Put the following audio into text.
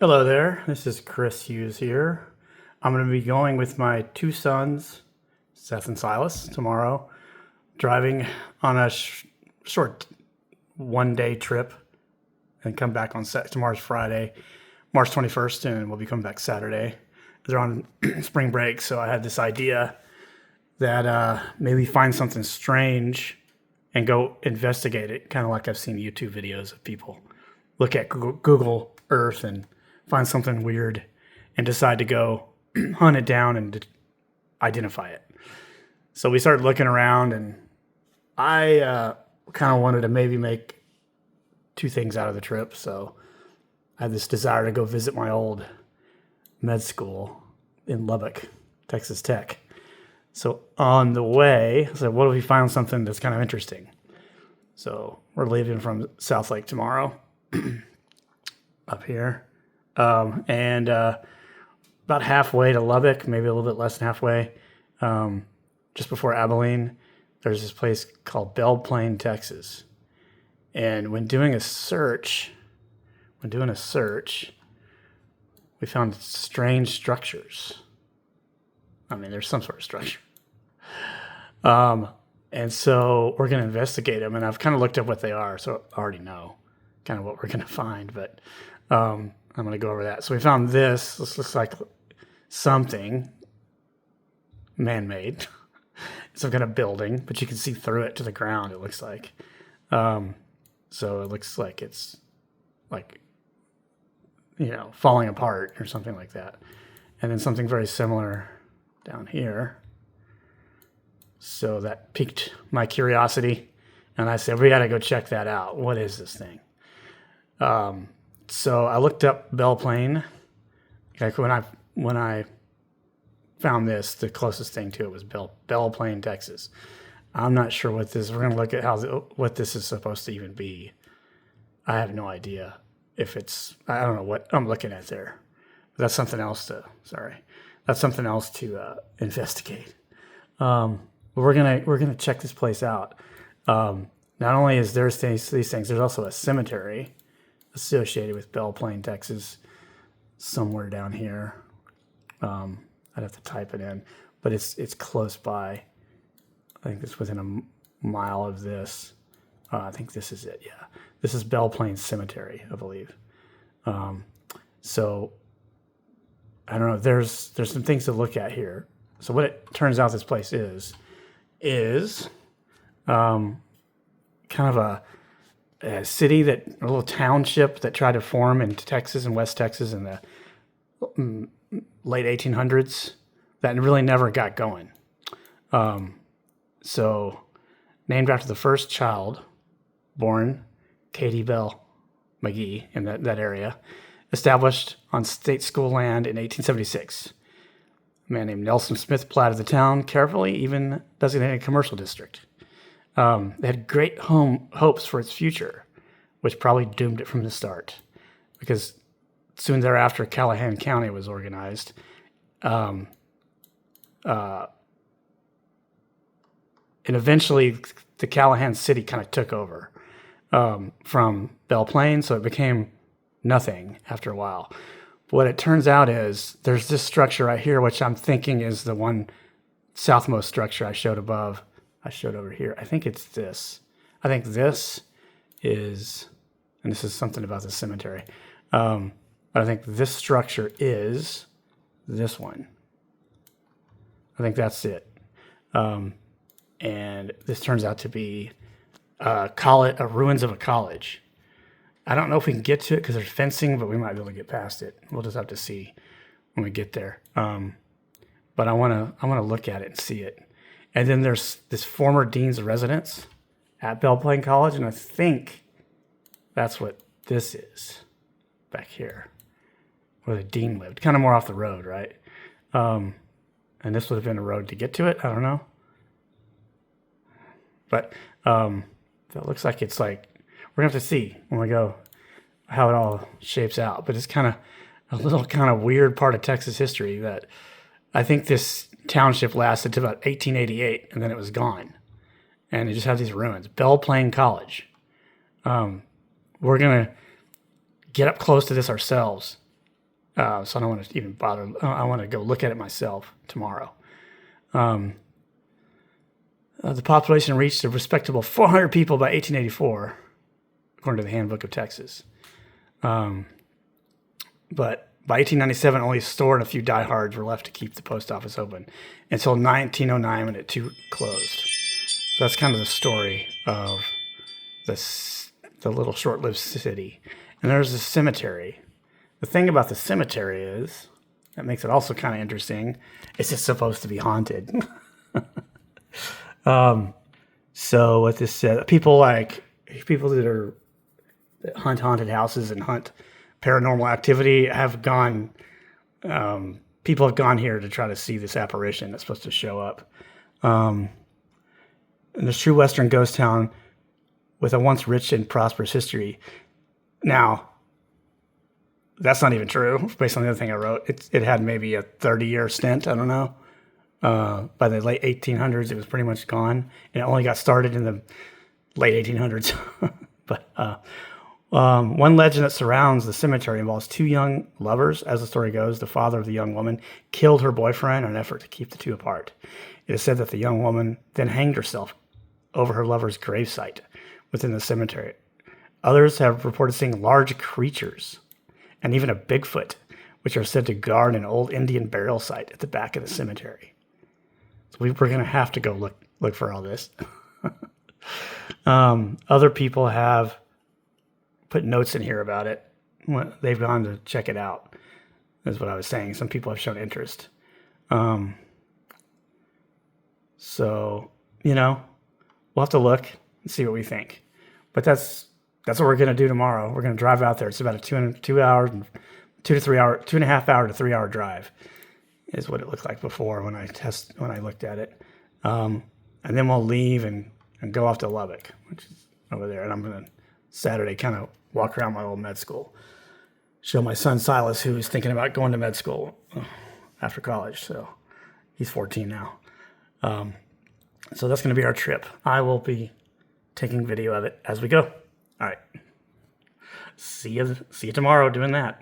Hello there, this is Chris Hughes here. I'm going to be going with my two sons, Seth and Silas, tomorrow, driving on a short 1 day trip and come back on tomorrow's Friday, March 21st, and we'll be coming back Saturday. They're on spring break, so I had this idea that maybe find something strange and go investigate it, kind of like I've seen YouTube videos of people look at Google Earth and find something weird and decide to go hunt it down and identify it. So we started looking around, and I kind of wanted to maybe make two things out of the trip. So I had this desire to go visit my old med school in Lubbock, Texas Tech. So on the way, I said, what if we find something that's kind of interesting? So we're leaving from South Lake tomorrow up here. And about halfway to Lubbock, maybe a little bit less than halfway, just before Abilene, there's this place called Belle Plaine, Texas. And when doing a search, we found strange structures. I mean, there's some sort of structure. And so we're going to investigate them. And I've kind of looked up what they are, so I already know kind of what we're going to find. But I'm going to go over that. So we found this. This looks like something man-made. Some kind of building, but you can see through it to the ground, it looks like. So it looks like it's like, falling apart or something like that. And then something very similar down here. So that piqued my curiosity. And I said, we got to go check that out. What is this thing? So I looked up Belle Plaine. Like when I found this, the closest thing to it was Belle Plaine, Texas. I'm not sure what this. We're going to look at what this is supposed to even be. I have no idea if it's. I don't know what I'm looking at there. But that's something else to. Sorry, that's something else to investigate. But we're gonna check this place out. Not only is there these things, there's also a cemetery associated with Belle Plaine, Texas, somewhere down here. I'd have to type it in, but it's close by. I think it's within a mile of this. I think this is it. Yeah, this is Belle Plaine Cemetery, I believe. So I don't know. There's some things to look at here. So what it turns out this place is kind of a city a little township that tried to form in Texas and West Texas in the late 1800s that really never got going. So named after the first child born, Katie Bell McGee, in that area, established on state school land in 1876. A man named Nelson Smith platted the town carefully, even designated a commercial district. They had great hopes for its future, which probably doomed it from the start, because soon thereafter, Callahan County was organized. And eventually, the Callahan city kind of took over from Belle Plaine, so it became nothing after a while. But what it turns out is there's this structure right here, which I'm thinking is the one southmost structure I showed above. I showed over here. I think it's this. I think this is, and this is something about the cemetery. But I think this structure is this one. I think that's it. And this turns out to be ruins of a college. I don't know if we can get to it because there's fencing, but we might be able to get past it. We'll just have to see when we get there. But I want to look at it and see it. And then there's this former dean's residence at Belle Plaine College, and I think that's what this is back here, where the dean lived. Kind of more off the road, right? And this would have been a road to get to it. I don't know. But that looks like it's like, we're going to have to see when we go how it all shapes out. But it's kind of a little kind of weird part of Texas history that I think this township lasted to about 1888, and then it was gone. And they just have these ruins. Belle Plaine College. We're going to get up close to this ourselves So I don't want to even bother. I want to go look at it myself tomorrow. The population reached a respectable 400 people by 1884, according to the Handbook of Texas. But by 1897, only a store and a few diehards were left to keep the post office open until 1909 when it too closed. So that's kind of the story of the little short-lived city. And there's a cemetery. The thing about the cemetery is, that makes it also kind of interesting, it's just supposed to be haunted. So what this says, people that hunt haunted houses and hunt paranormal activity have gone, people have gone here to try to see this apparition that's supposed to show up. And this true Western ghost town with a once rich and prosperous history. Now, that's not even true, based on the other thing I wrote. It had maybe a 30-year stint, I don't know. By the late 1800s, it was pretty much gone. And it only got started in the late 1800s. But one legend that surrounds the cemetery involves two young lovers. As the story goes, the father of the young woman killed her boyfriend in an effort to keep the two apart. It is said that the young woman then hanged herself over her lover's gravesite within the cemetery. Others have reported seeing large creatures and even a Bigfoot, which are said to guard an old Indian burial site at the back of the cemetery. So we're going to have to go look for all this. Other people have put notes in here about it. They've gone to check it out, is what I was saying. Some people have shown interest. So, we'll have to look and see what we think. But that's what we're going to do tomorrow. We're going to drive out there. It's about a 2 hour, 2.5 hour to 3 hour drive is what it looked like before when I looked at it. And then we'll leave and go off to Lubbock, which is over there. And I'm going to Saturday kind of walk around my old med school, show my son Silas, who's thinking about going to med school after college. So he's 14 now. So that's going to be our trip. I will be taking video of it as we go. All right. See you tomorrow doing that.